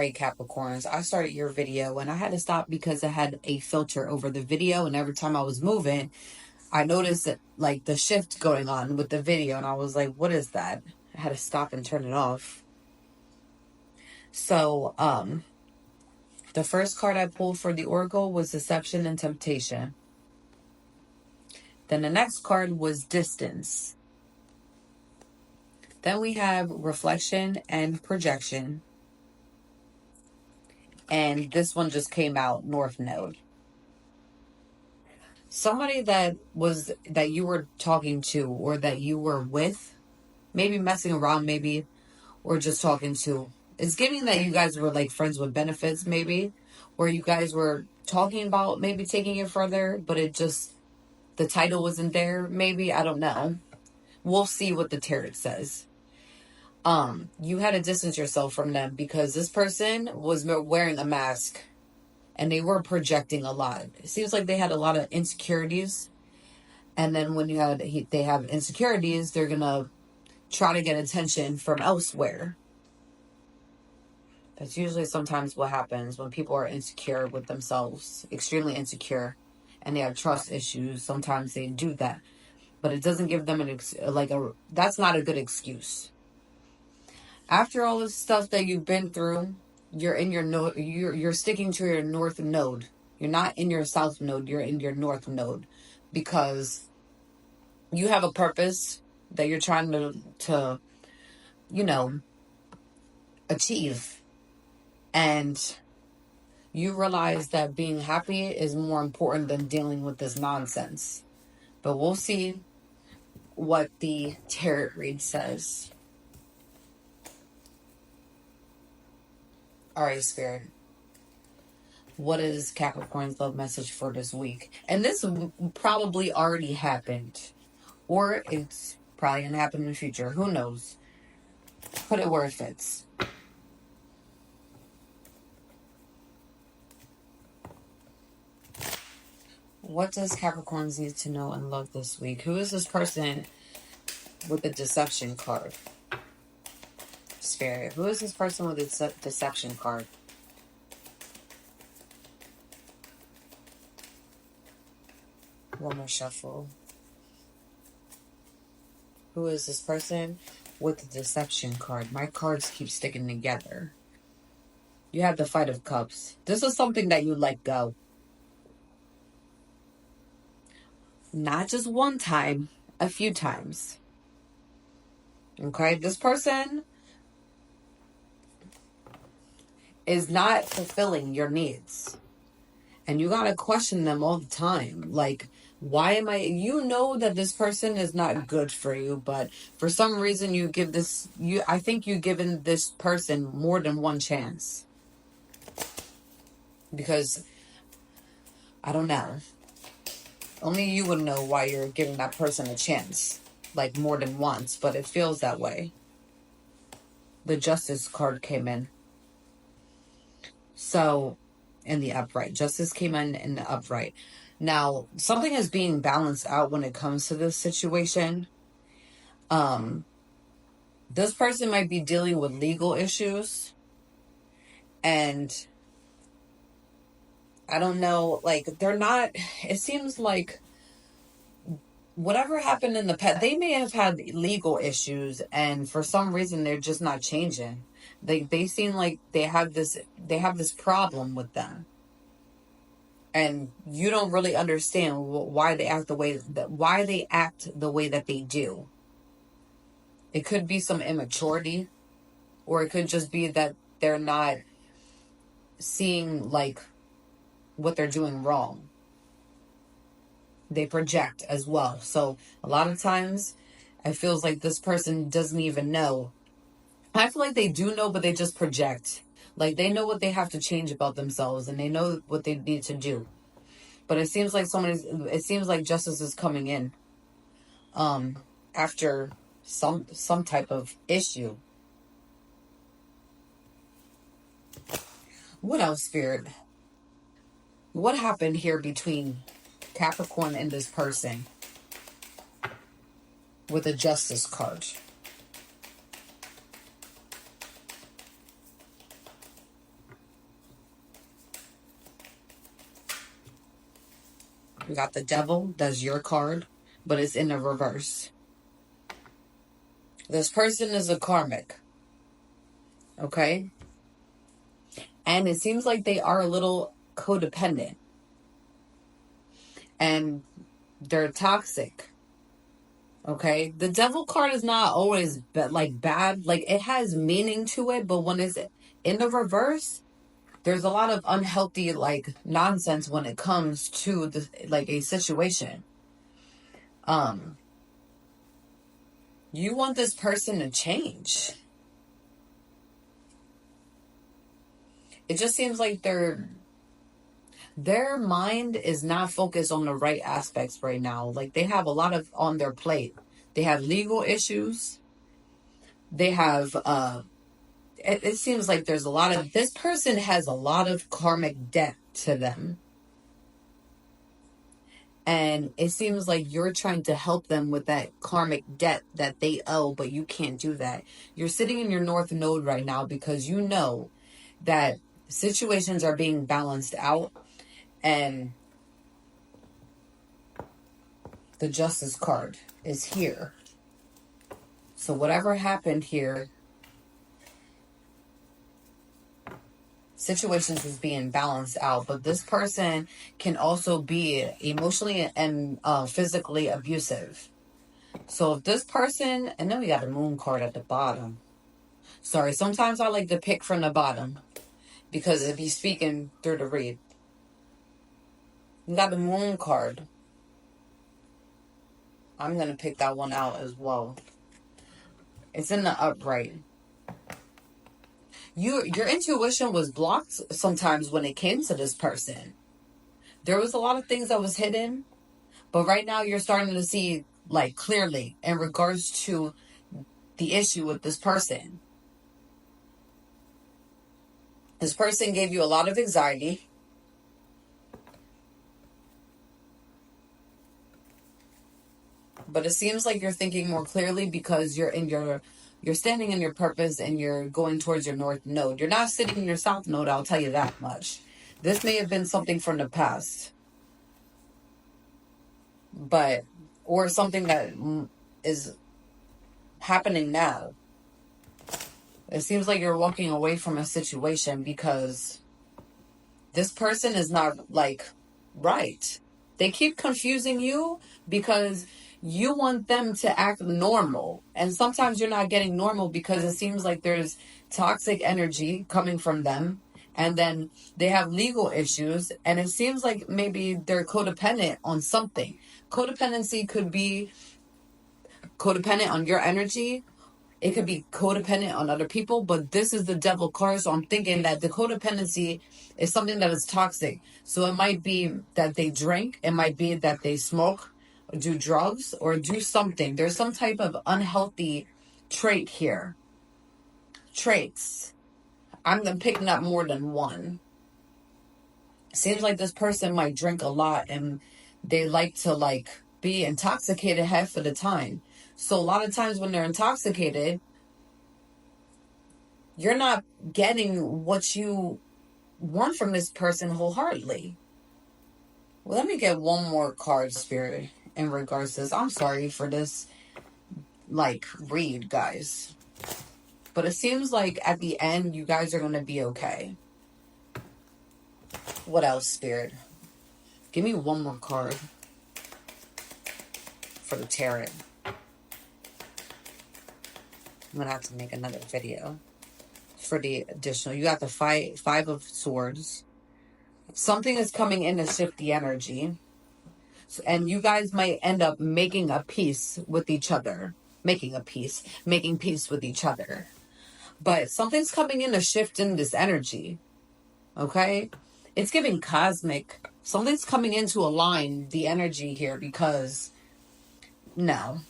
right, Capricorns, I started your video and I had to stop because I had a filter over the video, and every time I was moving, I noticed that, like, the shift going on with the video, and I was like, what is that? I had to stop and turn it off. So, the first card I pulled for the Oracle was Deception and Temptation. Then the next card was Distance. Then we have Reflection and Projection. And this one just came out, North Node. Somebody that you were talking to, or that you were with, maybe messing around, maybe, or just talking to. It's giving that you guys were like friends with benefits, maybe, or you guys were talking about maybe taking it further, but it just, the title wasn't there, maybe. I don't know. We'll see what the tarot says. You had to distance yourself from them because this person was wearing a mask and they were projecting a lot. It seems like they had a lot of insecurities. And then when they have insecurities, they're going to try to get attention from elsewhere. That's usually sometimes what happens when people are insecure with themselves, extremely insecure, and they have trust issues. Sometimes they do that, but it doesn't give them that's not a good excuse. After all this stuff that you've been through, you're in your node. You're sticking to your north node. You're not in your south node. You're in your north node because you have a purpose that you're trying to achieve. And you realize that being happy is more important than dealing with this nonsense. But we'll see what the tarot read says. All right, Spirit. What is Capricorn's love message for this week? And this probably already happened. Or it's probably going to happen in the future. Who knows? Put it where it fits. What does Capricorns need to know and love this week? Who is this person with the deception card? Spirit. Who is this person with the deception card? One more shuffle. Who is this person with the deception card? My cards keep sticking together. You have the Fight of Cups. This is something that you let go. Not just one time, a few times. Okay? This person is not fulfilling your needs. And you gotta question them all the time. Like, why am I... You know that this person is not good for you, but for some reason you give this... I think you've given this person more than one chance. Because, I don't know. Only you would know why you're giving that person a chance. Like, more than once, but it feels that way. The Justice card came in. So, in the upright. Justice came in the upright. Now, something is being balanced out when it comes to this situation. This person might be dealing with legal issues. And I don't know, like, they're not... It seems like whatever happened in the past, they may have had legal issues, and for some reason they're just not changing. They seem like they have this problem with them, and you don't really understand why they act the way that they do. It could be some immaturity, or it could just be that they're not seeing like what they're doing wrong. They project as well. So a lot of times it feels like this person doesn't even know. I feel like they do know, but they just project. Like, they know what they have to change about themselves, and they know what they need to do. But it seems like justice is coming in after some type of issue. What else, Spirit? What happened here between Capricorn and this person with a Justice card? We got the Devil. That's your card, but it's in the reverse. This person is a karmic. Okay? And it seems like they are a little codependent. And they're toxic. Okay? The Devil card is not always bad. Like, it has meaning to it, but when it's in the reverse, there's a lot of unhealthy, like, nonsense when it comes to the, like, a situation. You want this person to change. It just seems like their mind is not focused on the right aspects right now. Like, they have a lot of on their plate. They have legal issues. They have it seems like there's a lot of, this person has a lot of karmic debt to them. And it seems like you're trying to help them with that karmic debt that they owe, but you can't do that. You're sitting in your North Node right now because you know that situations are being balanced out, and the Justice card is here. So whatever happened here, situations is being balanced out, but this person can also be emotionally and physically abusive. So if this person, and then we got a Moon card at the bottom. Sorry, sometimes I like to pick from the bottom because if he's speaking through the read. We got the Moon card. I'm going to pick that one out as well. It's in the upright. Your intuition was blocked sometimes when it came to this person. There was a lot of things that was hidden, but right now you're starting to see, like, clearly in regards to the issue with this person. This person gave you a lot of anxiety. But it seems like you're thinking more clearly because you're standing in your purpose and you're going towards your North Node. You're not sitting in your South Node, I'll tell you that much. This may have been something from the past. Or something that is happening now. It seems like you're walking away from a situation because this person is not, like, right. They keep confusing you because you want them to act normal. And sometimes you're not getting normal because it seems like there's toxic energy coming from them. And then they have legal issues. And it seems like maybe they're codependent on something. Codependency could be codependent on your energy. It could be codependent on other people, but this is the Devil card, so I'm thinking that the codependency is something that is toxic. So it might be that they drink, it might be that they smoke, or do drugs, or do something. There's some type of unhealthy trait here. Traits. I'm picking up more than one. Seems like this person might drink a lot and they like to, like, be intoxicated half of the time. So a lot of times when they're intoxicated, you're not getting what you want from this person wholeheartedly. Well, let me get one more card, Spirit, in regards to this. I'm sorry for this, like, read, guys. But it seems like at the end, you guys are going to be okay. What else, Spirit? Give me one more card for the tarot. I'm going to have to make another video for the additional. You got the five of swords. Something is coming in to shift the energy. And you guys might end up making peace with each other. Making peace with each other. But something's coming in to shift in this energy. Okay? It's giving cosmic. Something's coming in to align the energy here because no.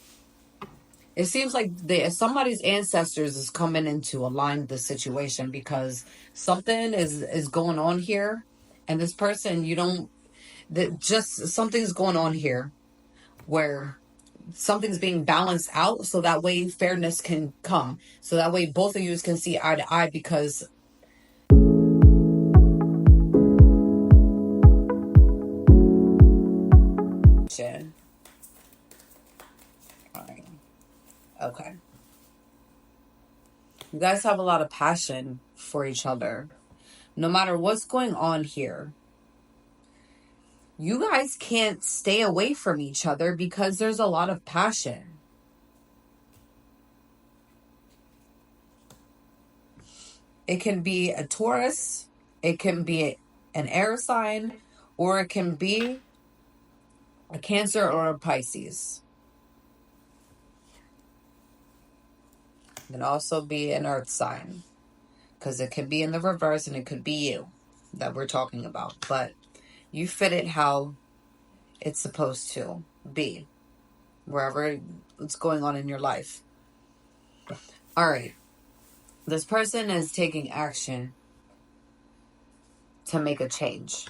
It seems like somebody's ancestors is coming in to align the situation because something is going on here. And this person, something's going on here where something's being balanced out so that way fairness can come. So that way both of you can see eye to eye because Okay. You guys have a lot of passion for each other. No matter what's going on here, you guys can't stay away from each other because there's a lot of passion. It can be a Taurus, it can be an air sign, or it can be a Cancer or a Pisces. It can also be an earth sign, because it could be in the reverse and it could be you that we're talking about. But you fit it how it's supposed to be, wherever it's going on in your life. All right. This person is taking action to make a change.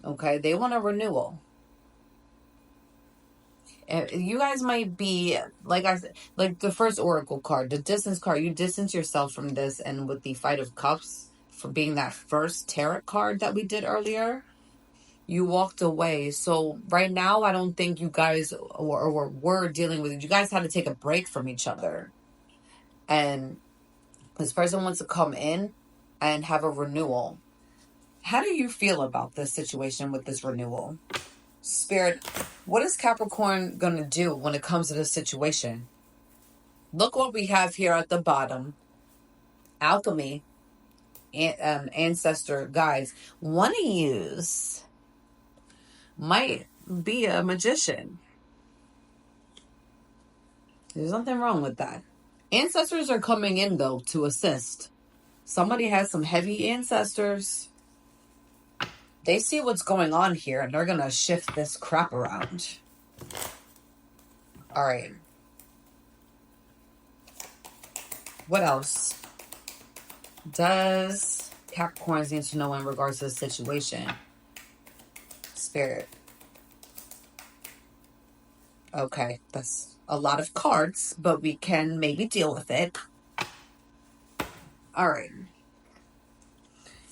Okay, they want a renewal. You guys might be, like I said, like the first oracle card, the distance card. You distance yourself from this, and with the Fight of Cups, for being that first tarot card that we did earlier, you walked away. So right now, I don't think you guys were dealing with it. You guys had to take a break from each other. And this person wants to come in and have a renewal. How do you feel about this situation with this renewal? Spirit, what is Capricorn going to do when it comes to this situation? Look what we have here at the bottom. Alchemy, ancestor guides. One of yous might be a magician. There's nothing wrong with that. Ancestors are coming in, though, to assist. Somebody has some heavy ancestors. They see what's going on here, and they're going to shift this crap around. All right. What else does Capricorns need to know in regards to the situation? Spirit. Okay, that's a lot of cards, but we can maybe deal with it. All right.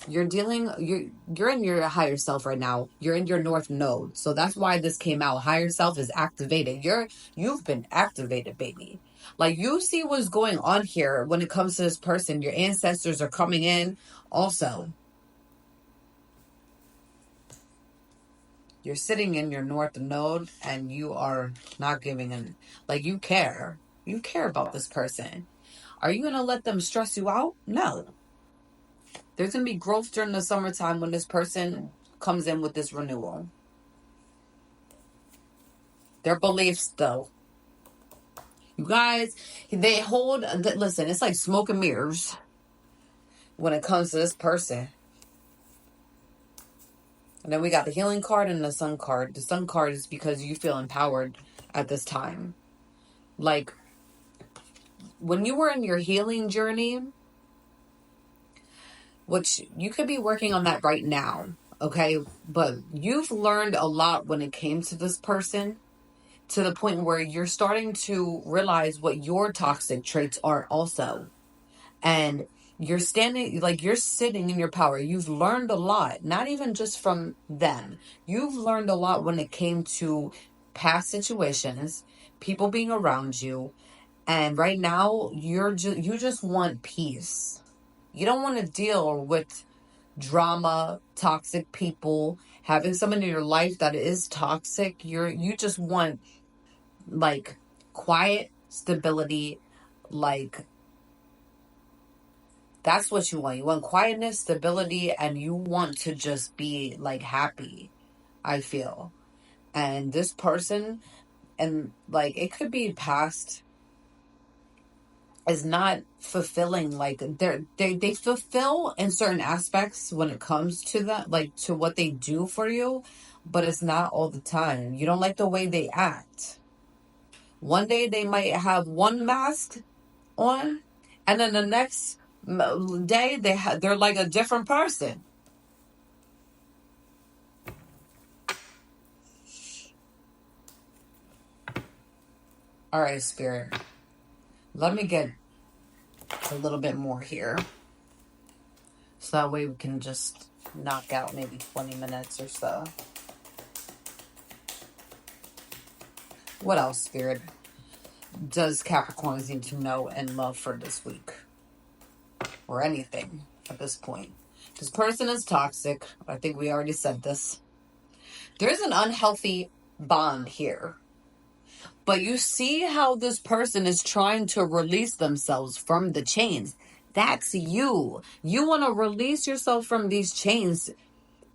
You're in your higher self right now. You're in your north node. So that's why this came out. Higher self is activated. You've been activated, baby. Like, you see what's going on here when it comes to this person. Your ancestors are coming in also. You're sitting in your north node and you are not giving in. Like, you care. You care about this person. Are you going to let them stress you out? No. There's going to be growth during the summertime when this person comes in with this renewal. Their beliefs, though. You guys, they hold... Listen, it's like smoke and mirrors when it comes to this person. And then we got the healing card and the sun card. The sun card is because you feel empowered at this time. Like, when you were in your healing journey, which you could be working on that right now, okay? But you've learned a lot when it came to this person, to the point where you're starting to realize what your toxic traits are also. And you're sitting in your power. You've learned a lot, not even just from them. You've learned a lot when it came to past situations, people being around you. And right now, you just want peace. You don't want to deal with drama, toxic people, having someone in your life that is toxic. You just want, like, quiet stability. Like, that's what you want. You want quietness, stability, and you want to just be, like, happy, I feel. And this person, and, like, it could be past, is not fulfilling. Like, they fulfill in certain aspects when it comes to that, like, to what they do for you, but it's not all the time. You don't like the way they act. One day they might have one mask on, and then the next day they're like a different person. All right, Spirit, let me get a little bit more here, so that way we can just knock out maybe 20 minutes or so. What else, Spirit, does Capricorns need to know and love for this week? Or anything at this point? This person is toxic. I think we already said this. There's an unhealthy bond here. But you see how this person is trying to release themselves from the chains. That's you. You want to release yourself from these chains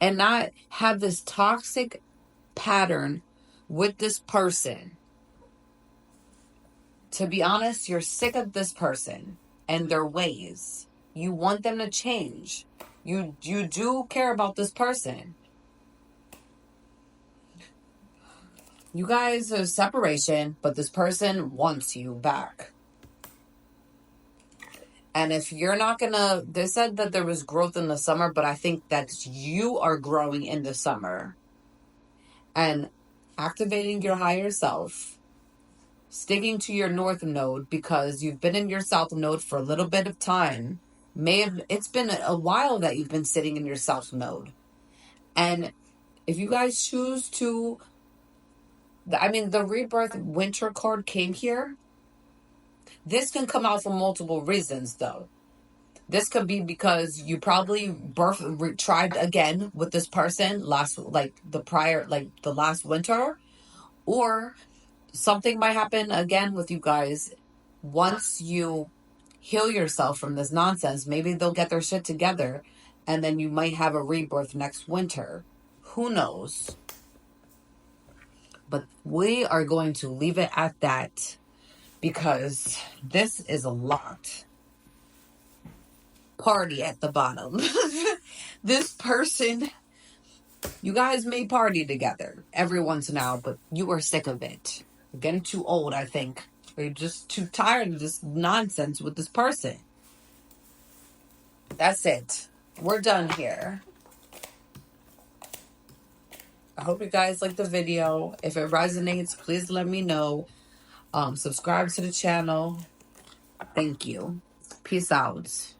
and not have this toxic pattern with this person. To be honest, you're sick of this person and their ways. You want them to change. You do care about this person. You guys are separation, but this person wants you back. And if you're not gonna, they said that there was growth in the summer, but I think that you are growing in the summer. And activating your higher self, sticking to your north node because you've been in your south node for a little bit of time. It's been a while that you've been sitting in your south node. And if you guys choose to, the rebirth winter card came here. This can come out for multiple reasons, though. This could be because you probably tried again with this person the last winter, or something might happen again with you guys once you heal yourself from this nonsense. Maybe they'll get their shit together, and then you might have a rebirth next winter. Who knows? But we are going to leave it at that because this is a lot. Party at the bottom. This person, you guys may party together every once in a while, but you are sick of it. You're getting too old, I think. Or you're just too tired of this nonsense with this person. That's it. We're done here. I hope you guys like the video. If it resonates, please let me know. Subscribe to the channel. Thank you. Peace out.